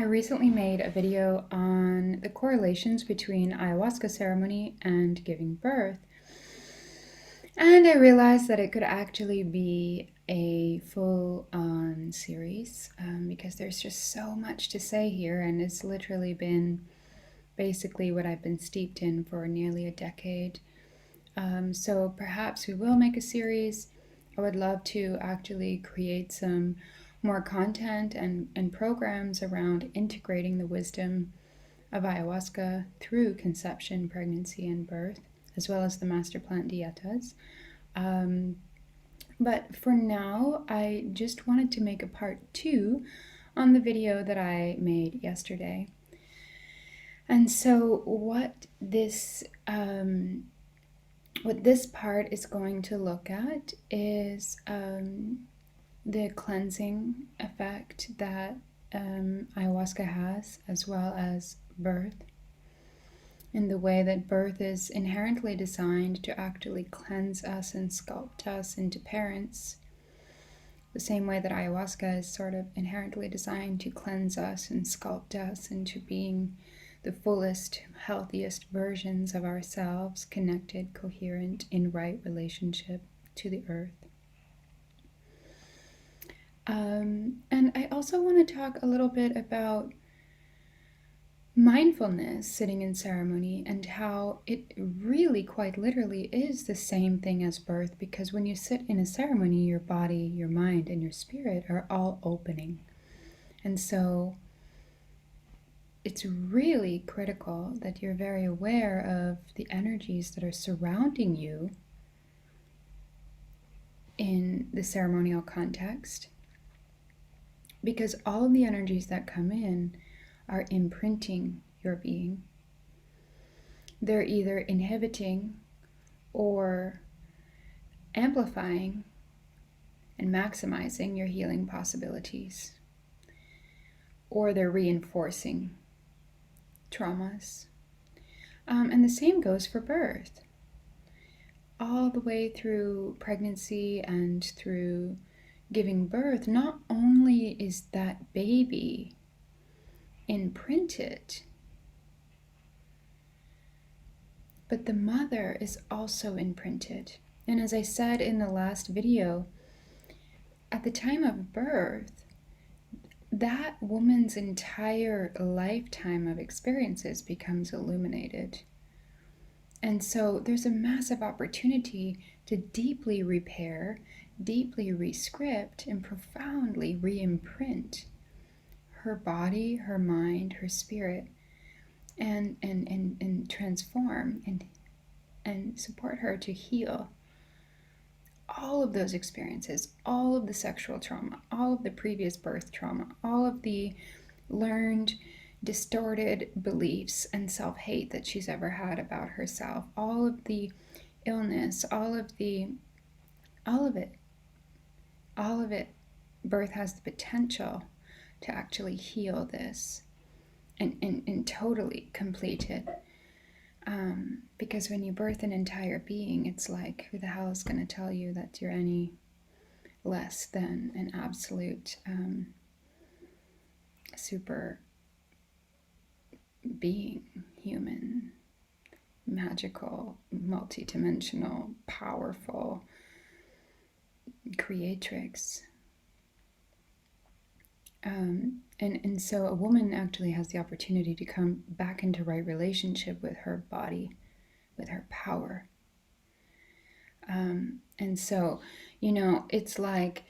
recently made a video on the correlations between ayahuasca ceremony and giving birth. And I realized that it could actually be a full-on series because there's just so much to say here, and it's literally been basically what I've been steeped in for nearly a decade. So perhaps we will make a series. I would love to actually create some more content and programs around integrating the wisdom of ayahuasca through conception, pregnancy, and birth, as well as the master plant dietas. But for now, I just wanted to make a part 2 on the video that I made yesterday. And so what this part is going to look at is the cleansing effect that ayahuasca has, as well as birth, in the way that birth is inherently designed to actually cleanse us and sculpt us into parents, the same way that ayahuasca is sort of inherently designed to cleanse us and sculpt us into being the fullest, healthiest versions of ourselves, connected, coherent, in right relationship to the earth. And I also want to talk a little bit about mindfulness sitting in ceremony and how it really quite literally is the same thing as birth, because when you sit in a ceremony, your body, your mind, and your spirit are all opening. And so it's really critical that you're very aware of the energies that are surrounding you in the ceremonial context, because all of the energies that come in are imprinting your being. They're either inhibiting or amplifying and maximizing your healing possibilities, or they're reinforcing traumas. And the same goes for birth. All the way through pregnancy and through giving birth, not only is that baby imprinted, but the mother is also imprinted. And as I said in the last video, at the time of birth, that woman's entire lifetime of experiences becomes illuminated. And so there's a massive opportunity to deeply repair, deeply rescript, and profoundly re-imprint her body, her mind, her spirit, and transform and support her to heal all of those experiences, all of the sexual trauma, all of the previous birth trauma, all of the learned distorted beliefs and self-hate that she's ever had about herself, all of the illness, all of it. Birth has the potential to actually heal this and totally complete it. Because when you birth an entire being, it's like, who the hell is going to tell you that you're any less than an absolute super being, human, magical, multidimensional, powerful creatrix. And so a woman actually has the opportunity to come back into right relationship with her body, with her power. And so, it's like,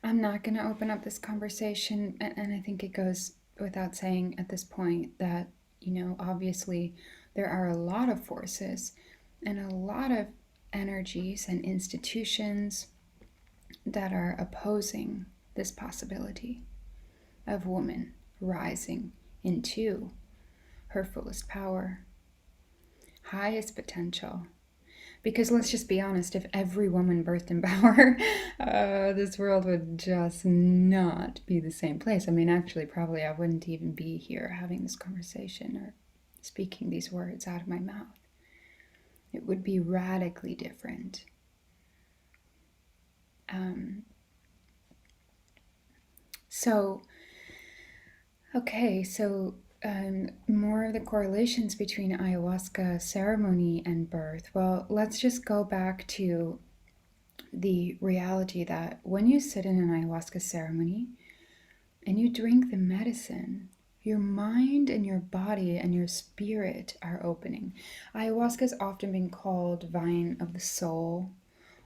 I'm not going to open up this conversation, and I think it goes without saying at this point that, obviously there are a lot of forces and a lot of energies and institutions that are opposing this possibility of woman rising into her fullest power, highest potential. Because let's just be honest, if every woman birthed in power, this world would just not be the same place. I mean, actually, probably I wouldn't even be here having this conversation or speaking these words out of my mouth. It would be radically different. So Okay, so more of the correlations between ayahuasca ceremony and birth. Well, let's just go back to the reality that when you sit in an ayahuasca ceremony and you drink the medicine, your mind and your body and your spirit are opening. Ayahuasca has often been called vine of the soul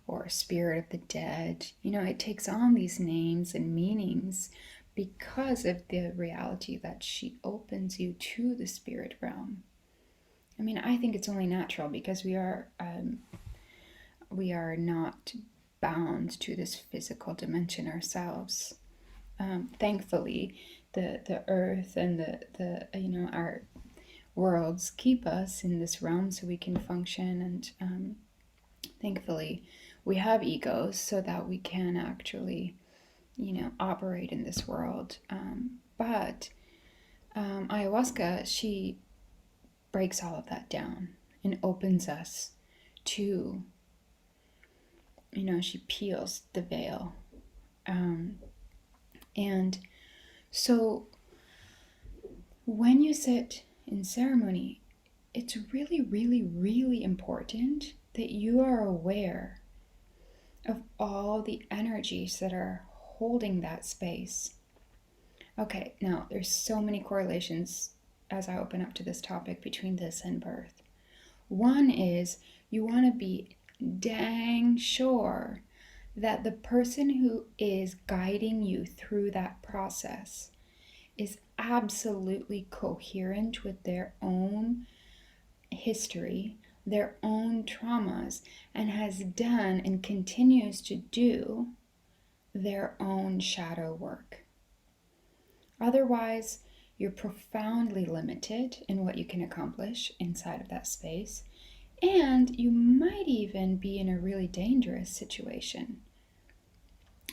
or spirit of the dead. You know, it takes on these names and meanings because of the reality that she opens you to the spirit realm. I mean, I think it's only natural because we are not bound to this physical dimension ourselves. Thankfully, the earth and the our worlds keep us in this realm so we can function, and thankfully we have egos so that we can actually operate in this world. But ayahuasca, she breaks all of that down and opens us to, she peels the veil. And so when you sit in ceremony, it's really, really, really important that you are aware of all the energies that are holding that space. Okay, now there's so many correlations as I open up to this topic between this and birth. One is you want to be dang sure that the person who is guiding you through that process is absolutely coherent with their own history, their own traumas, and has done and continues to do their own shadow work. Otherwise, you're profoundly limited in what you can accomplish inside of that space, and you might even be in a really dangerous situation.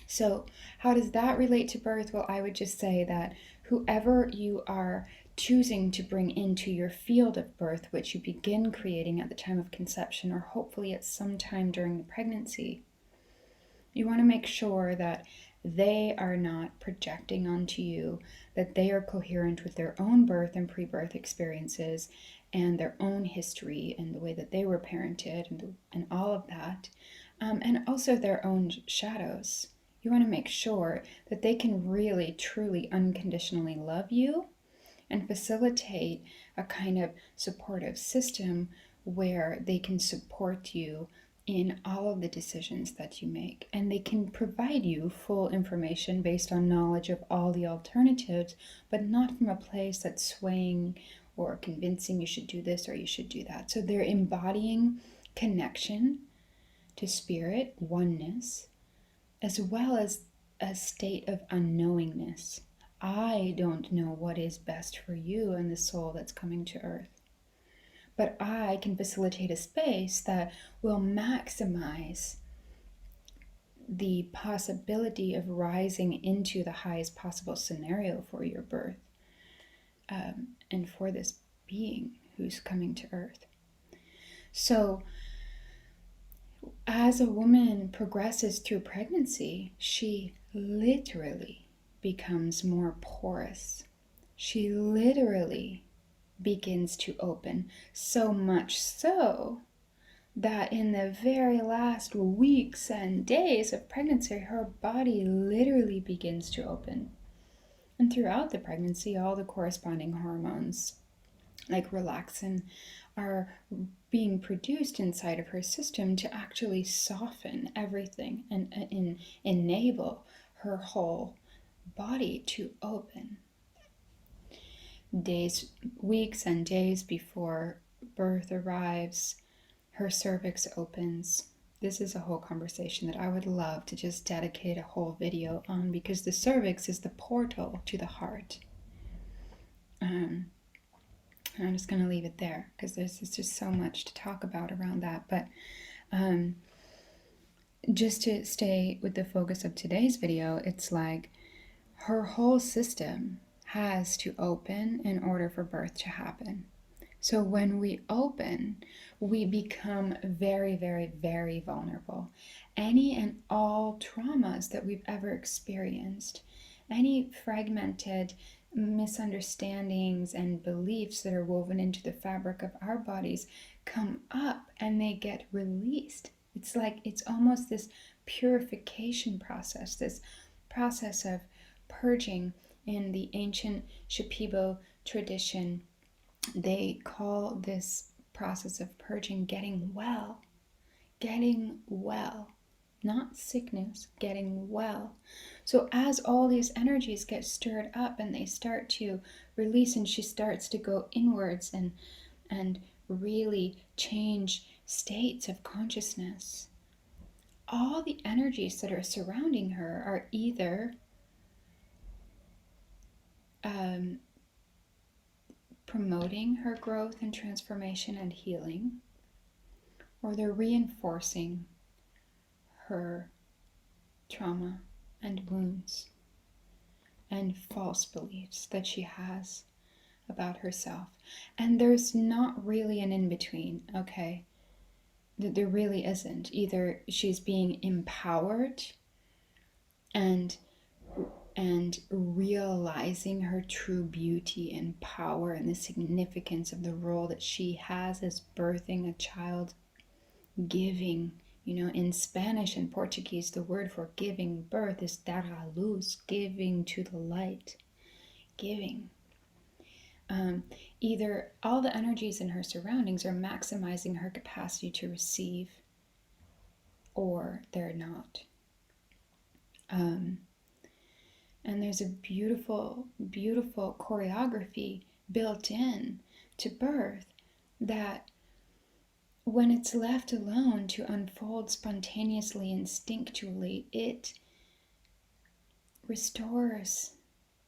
So, how does that relate to birth? Well, I would just say that whoever you are choosing to bring into your field of birth, which you begin creating at the time of conception or hopefully at some time during the pregnancy, you want to make sure that they are not projecting onto you, that they are coherent with their own birth and pre-birth experiences and their own history and the way that they were parented and all of that, and also their own shadows. You want to make sure that they can really, truly, unconditionally love you and facilitate a kind of supportive system where they can support you in all of the decisions that you make. And they can provide you full information based on knowledge of all the alternatives, but not from a place that's swaying or convincing you should do this or you should do that. So they're embodying connection to spirit, oneness, as well as a state of unknowingness. I don't know what is best for you and the soul that's coming to earth. But I can facilitate a space that will maximize the possibility of rising into the highest possible scenario for your birth, and for this being who's coming to earth. So, as a woman progresses through pregnancy, she literally becomes more porous. She literally begins to open, so much so that in the very last weeks and days of pregnancy, her body literally begins to open. And throughout the pregnancy, all the corresponding hormones, like relaxin, are being produced inside of her system to actually soften everything and enable her whole body to open. Weeks and days before birth arrives, her cervix opens. This is a whole conversation that I would love to just dedicate a whole video on, because the cervix is the portal to the heart. I'm just going to leave it there because there's just so much to talk about around that. But just to stay with the focus of today's video, it's like her whole system has to open in order for birth to happen. So when we open, we become very, very, very vulnerable. Any and all traumas that we've ever experienced, any fragmented misunderstandings and beliefs that are woven into the fabric of our bodies come up and they get released. It's like it's almost this purification process, this process of purging. In the ancient Shipibo tradition, they call this process of purging getting well. Getting well. Not sickness, getting well. So as all these energies get stirred up and they start to release, and she starts to go inwards and really change states of consciousness, all the energies that are surrounding her are either promoting her growth and transformation and healing, or they're reinforcing her trauma and wounds and false beliefs that she has about herself. And there's not really an in-between, okay? There really isn't. Either she's being empowered and realizing her true beauty and power and the significance of the role that she has as birthing a child, giving. In Spanish and Portuguese, the word for giving birth is dar a luz, giving to the light, giving. Either all the energies in her surroundings are maximizing her capacity to receive, or they're not. And there's a beautiful, beautiful choreography built in to birth that when it's left alone to unfold spontaneously, instinctually, it restores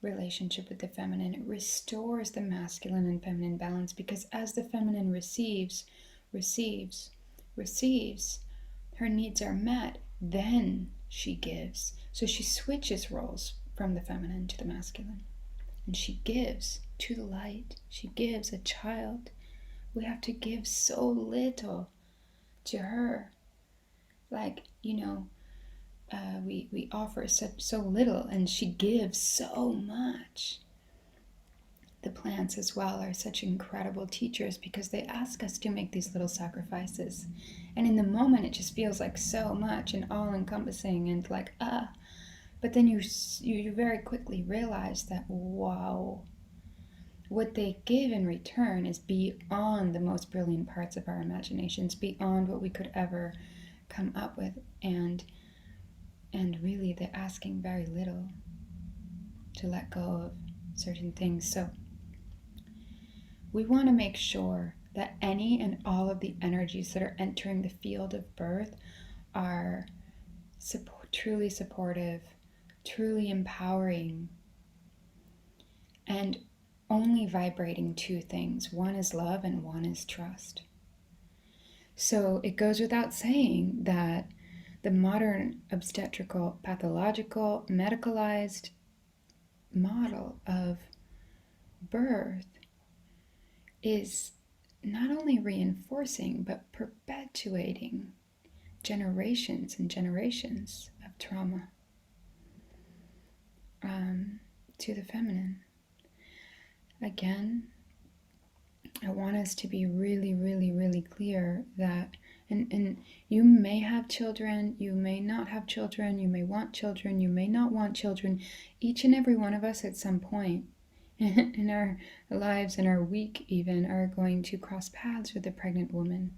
relationship with the feminine. It restores the masculine and feminine balance, because as the feminine receives, her needs are met, then she gives. So she switches roles from the feminine to the masculine, and she gives to the light. She gives a child. We have to give so little to her. Like, we offer so little, and she gives so much. The plants as well are such incredible teachers, because they ask us to make these little sacrifices. And in the moment, it just feels like so much and all-encompassing and like, But then you very quickly realize that, wow, what they give in return is beyond the most brilliant parts of our imaginations, beyond what we could ever come up with. And really, they're asking very little to let go of certain things. So we want to make sure that any and all of the energies that are entering the field of birth are truly supportive, truly empowering, and only vibrating two things. One is love and one is trust. So it goes without saying that the modern obstetrical, pathological, medicalized model of birth is not only reinforcing but perpetuating generations and generations of trauma to the feminine. Again, I want us to be really, really, really clear that, and you may have children, you may not have children, you may want children, you may not want children. Each and every one of us at some point in our lives, in our week even, are going to cross paths with a pregnant woman.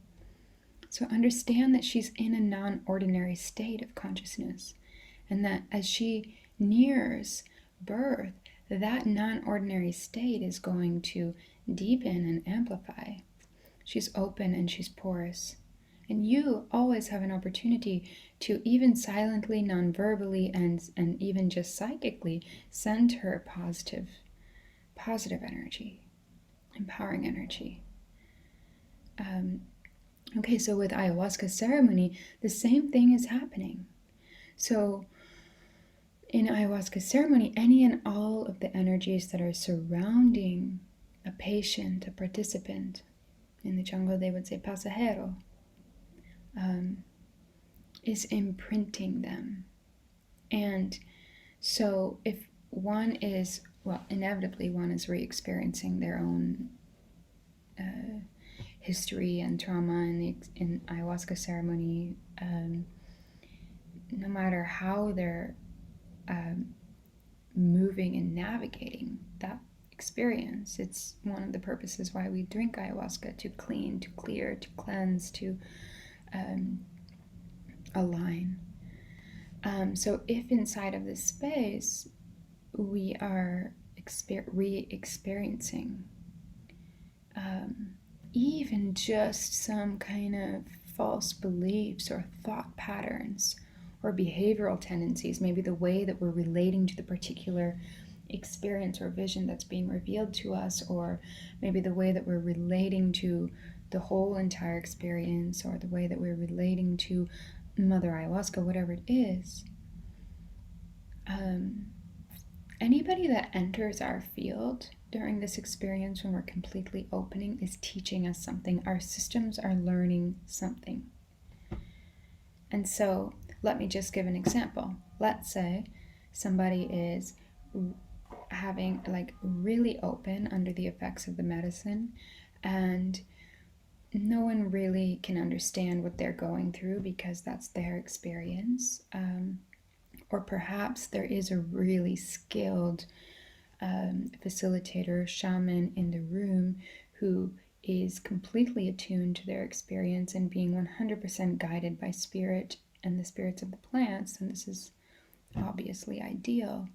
So understand that she's in a non-ordinary state of consciousness, and that as she nears birth, that non-ordinary state is going to deepen and amplify. She's open and she's porous. And you always have an opportunity to, even silently, non-verbally, and even just psychically, send her positive energy, empowering energy. Okay, so with ayahuasca ceremony, the same thing is happening. So in ayahuasca ceremony, any and all of the energies that are surrounding a patient, a participant, in the jungle they would say pasajero, is imprinting them. And so if one is well, inevitably one is re-experiencing their own history and trauma in ayahuasca ceremony, no matter how they're moving and navigating that experience. It's one of the purposes why we drink ayahuasca, to clean, to clear, to cleanse, to align. So if inside of this space we are re-experiencing even just some kind of false beliefs or thought patterns or behavioral tendencies, maybe the way that we're relating to the particular experience or vision that's being revealed to us, or maybe the way that we're relating to the whole entire experience, or the way that we're relating to Mother Ayahuasca, whatever it is. Anybody that enters our field during this experience, when we're completely opening, is teaching us something. Our systems are learning something. And so let me just give an example. Let's say somebody is having like really open under the effects of the medicine, and no one really can understand what they're going through because that's their experience. Or perhaps there is a really skilled facilitator, shaman in the room who is completely attuned to their experience and being 100% guided by spirit and the spirits of the plants. And this is obviously ideal.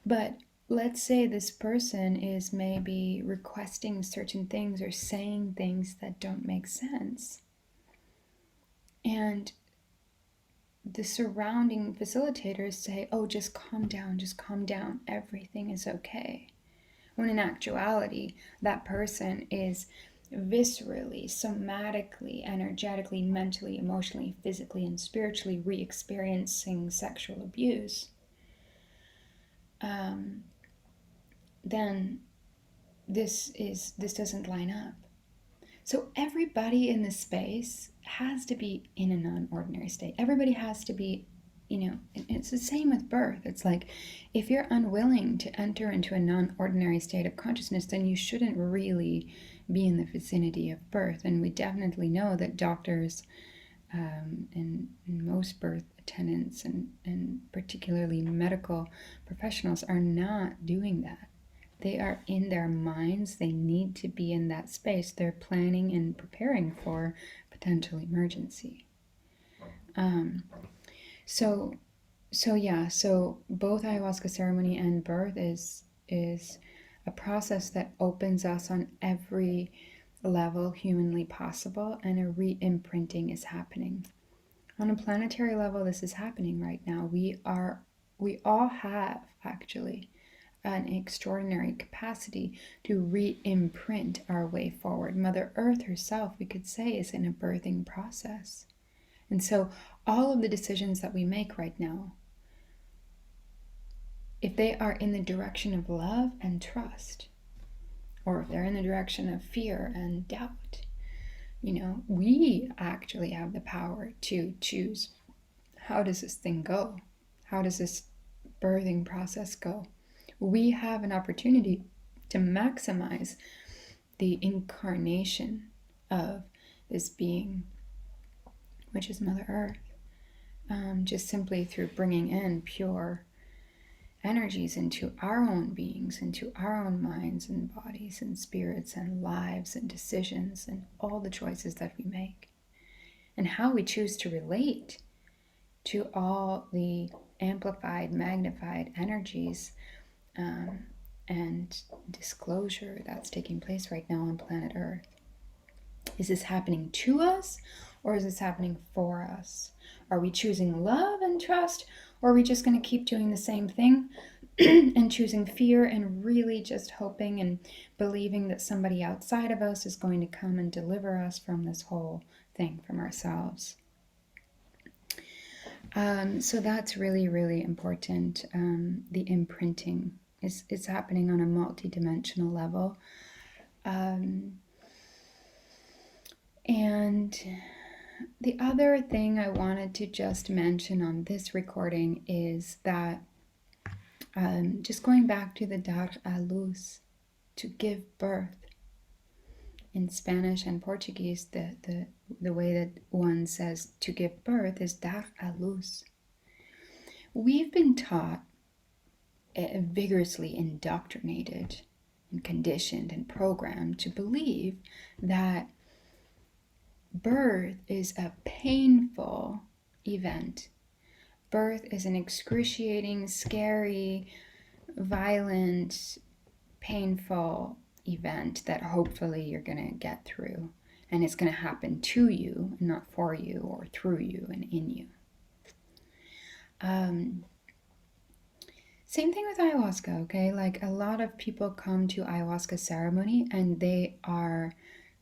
But let's say this person is maybe requesting certain things or saying things that don't make sense. And the surrounding facilitators say, oh, just calm down, everything is okay. When in actuality, that person is viscerally, somatically, energetically, mentally, emotionally, physically, and spiritually re-experiencing sexual abuse. Then this doesn't line up. So everybody in this space has to be in a non-ordinary state. Everybody has to be, it's the same with birth. It's like, if you're unwilling to enter into a non-ordinary state of consciousness, then you shouldn't really be in the vicinity of birth. And we definitely know that doctors and most birth attendants and particularly medical professionals are not doing that. They are in their minds. They need to be in that space. They're planning and preparing for potential emergency. So both ayahuasca ceremony and birth is a process that opens us on every level humanly possible, and a re-imprinting is happening. On a planetary level, this is happening right now. We all have actually an extraordinary capacity to re-imprint our way forward. Mother Earth herself, we could say, is in a birthing process. And so all of the decisions that we make right now, if they are in the direction of love and trust, or if they're in the direction of fear and doubt, we actually have the power to choose, how does this thing go? How does this birthing process go? We have an opportunity to maximize the incarnation of this being, which is Mother Earth, just simply through bringing in pure energies into our own beings, into our own minds and bodies and spirits and lives and decisions and all the choices that we make, and how we choose to relate to all the amplified, magnified energies and disclosure that's taking place right now on planet Earth. Is this happening to us, or is this happening for us? Are we choosing love and trust, or are we just going to keep doing the same thing and choosing fear and really just hoping and believing that somebody outside of us is going to come and deliver us from this whole thing, from ourselves? So that's really, really important. The imprinting is happening on a multi-dimensional level. And the other thing I wanted to just mention on this recording is that Just going back to the dar a luz, to give birth. In Spanish and Portuguese, the way that one says to give birth is dar a luz. We've been taught, vigorously indoctrinated and conditioned and programmed to believe that birth is a painful event. Birth is an excruciating, scary, violent, painful event that hopefully you're going to get through. And it's going to happen to you, not for you or through you and in you. Same thing with ayahuasca, okay? Like a lot of people come to ayahuasca ceremony and they are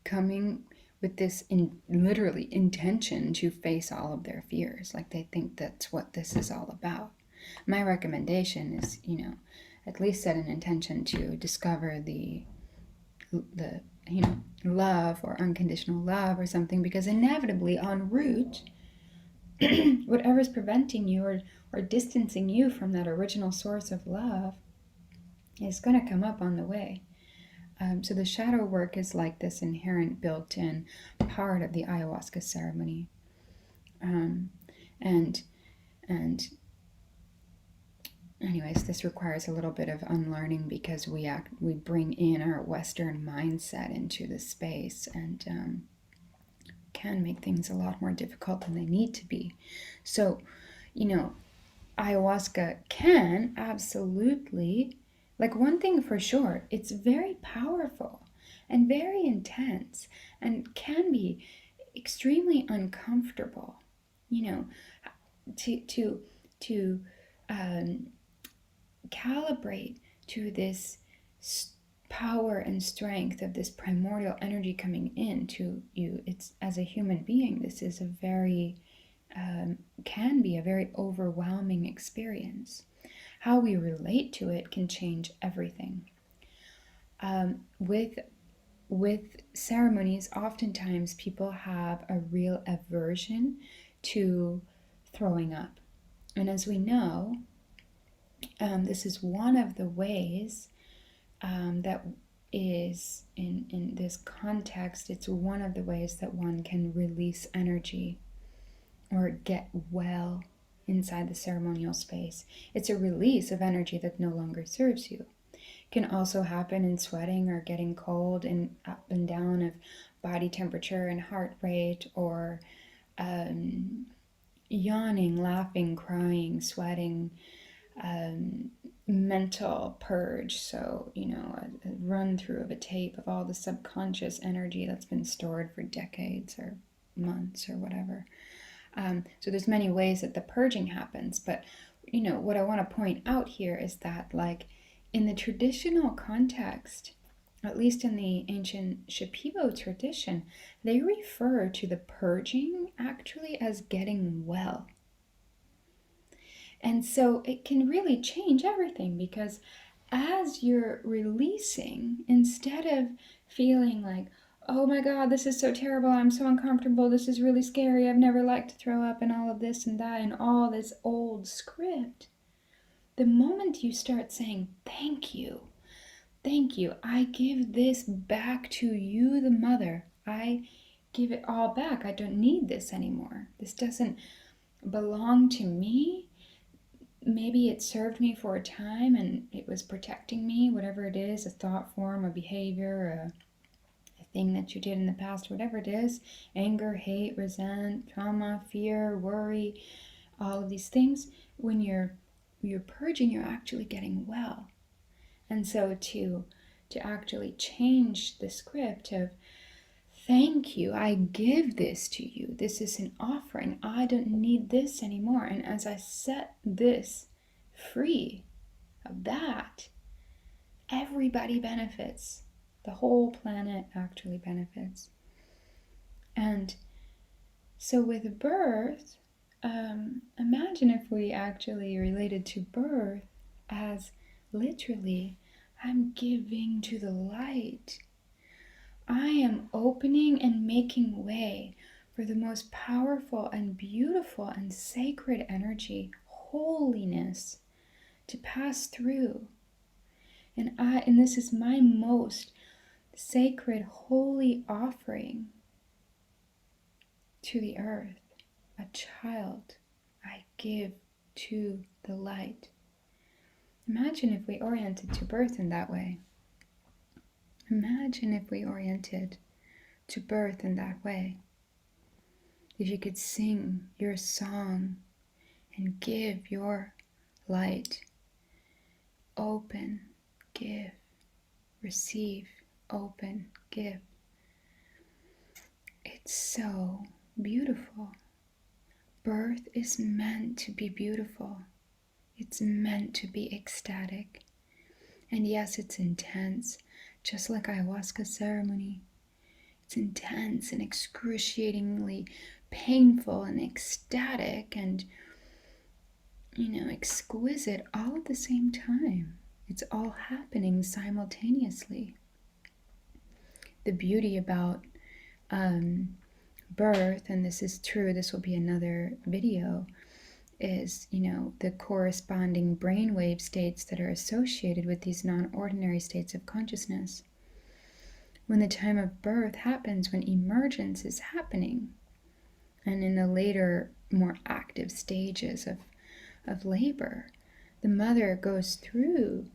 coming with this literally intention to face all of their fears. Like they think that's what this is all about. My recommendation is, at least set an intention to discover the love or unconditional love or something, because inevitably en route, whatever's preventing you or distancing you from that original source of love is going to come up on the way. So the shadow work is like this inherent built-in part of the ayahuasca ceremony. And anyways, this requires a little bit of unlearning because we bring in our Western mindset into the space and can make things a lot more difficult than they need to be. So, ayahuasca can absolutely, like one thing for sure, it's very powerful and very intense and can be extremely uncomfortable, to calibrate to this power and strength of this primordial energy coming into you. It's, as a human being, this is a very can be a very overwhelming experience. How we relate to it can change everything. With ceremonies, oftentimes people have a real aversion to throwing up. And as we know, this is one of the ways that is, in this context, it's one of the ways that one can release energy or get well inside the ceremonial space. It's a release of energy that no longer serves you. It can also happen in sweating or getting cold and up and down of body temperature and heart rate, or yawning, laughing, crying, sweating, mental purge. So, a run through of a tape of all the subconscious energy that's been stored for decades or months or whatever. So there's many ways that the purging happens, but what I want to point out here is that, like, in the traditional context, at least in the ancient Shipibo tradition, they refer to the purging actually as getting well. And so it can really change everything, because as you're releasing, instead of feeling like, oh my God, this is so terrible, I'm so uncomfortable, this is really scary, I've never liked to throw up, and all of this and that, and all this old script, the moment you start saying, thank you, I give this back to you, the mother, I give it all back, I don't need this anymore, this doesn't belong to me. Maybe it served me for a time and it was protecting me, whatever it is, a thought form, a behavior, a thing that you did in the past, whatever it is, anger, hate, resent, trauma, fear, worry, all of these things. When you're purging, you're actually getting well. And so to actually change the script of, thank you, I give this to you, this is an offering, I don't need this anymore. And as I set this free of that, everybody benefits. The whole planet actually benefits. And so with birth, imagine if we actually related to birth as literally, I'm giving to the light. I am opening and making way for the most powerful and beautiful and sacred energy, holiness, to pass through. And this is my most sacred, holy offering to the earth. A child I give to the light. Imagine if we oriented to birth in that way. Imagine if we oriented to birth in that way. If you could sing your song and give your light. Open, give, receive, open, give. It's so beautiful. Birth is meant to be beautiful. It's meant to be ecstatic. And yes, it's intense, just like ayahuasca ceremony. It's intense and excruciatingly painful and ecstatic and, exquisite all at the same time. It's all happening simultaneously. The beauty about birth, and this is true, this will be another video, is, the corresponding brainwave states that are associated with these non-ordinary states of consciousness. When the time of birth happens, when emergence is happening, and in the later, more active stages of labor, the mother goes through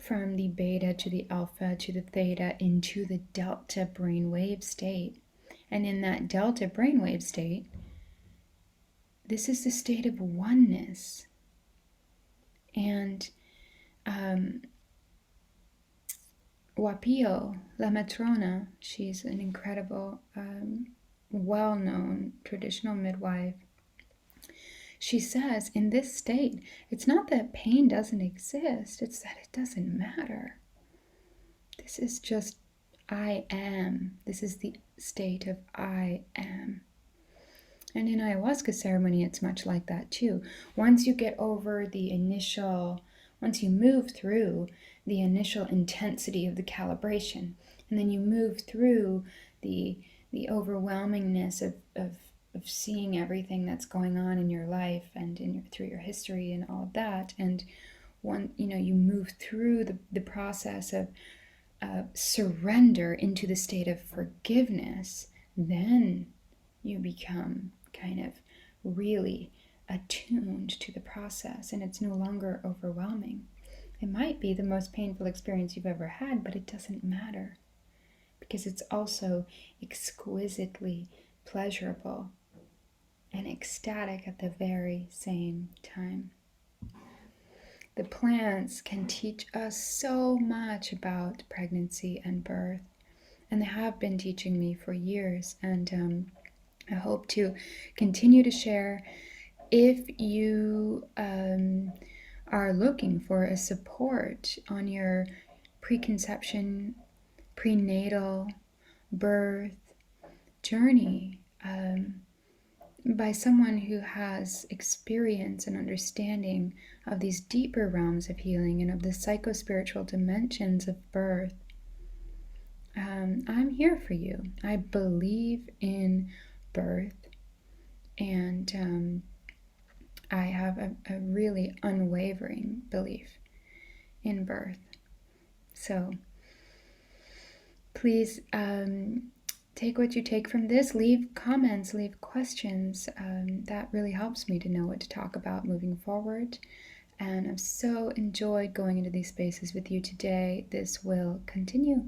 from the beta to the alpha to the theta into the delta brainwave state. And in that delta brainwave state, this is the state of oneness. And Wapio, La Matrona, she's an incredible, well-known traditional midwife. She says, in this state, it's not that pain doesn't exist, it's that it doesn't matter. This is just I am. This is the state of I am. And in ayahuasca ceremony, it's much like that too. Once you move through the initial intensity of the calibration, and then you move through the overwhelmingness of seeing everything that's going on in your life and through your history and all of that, and you move through the process of surrender into the state of forgiveness, then you become kind of really attuned to the process, and it's no longer overwhelming. It might be the most painful experience you've ever had, but it doesn't matter, because it's also exquisitely pleasurable and ecstatic at the very same time. The plants can teach us so much about pregnancy and birth, and they have been teaching me for years, and I hope to continue to share. If you are looking for a support on your preconception, prenatal, birth journey, by someone who has experience and understanding of these deeper realms of healing and of the psychospiritual dimensions of birth, I'm here for you. I believe in birth, and I have a really unwavering belief in birth. So please take what you take from this. Leave comments, leave questions. That really helps me to know what to talk about moving forward. And I've so enjoyed going into these spaces with you today. This will continue.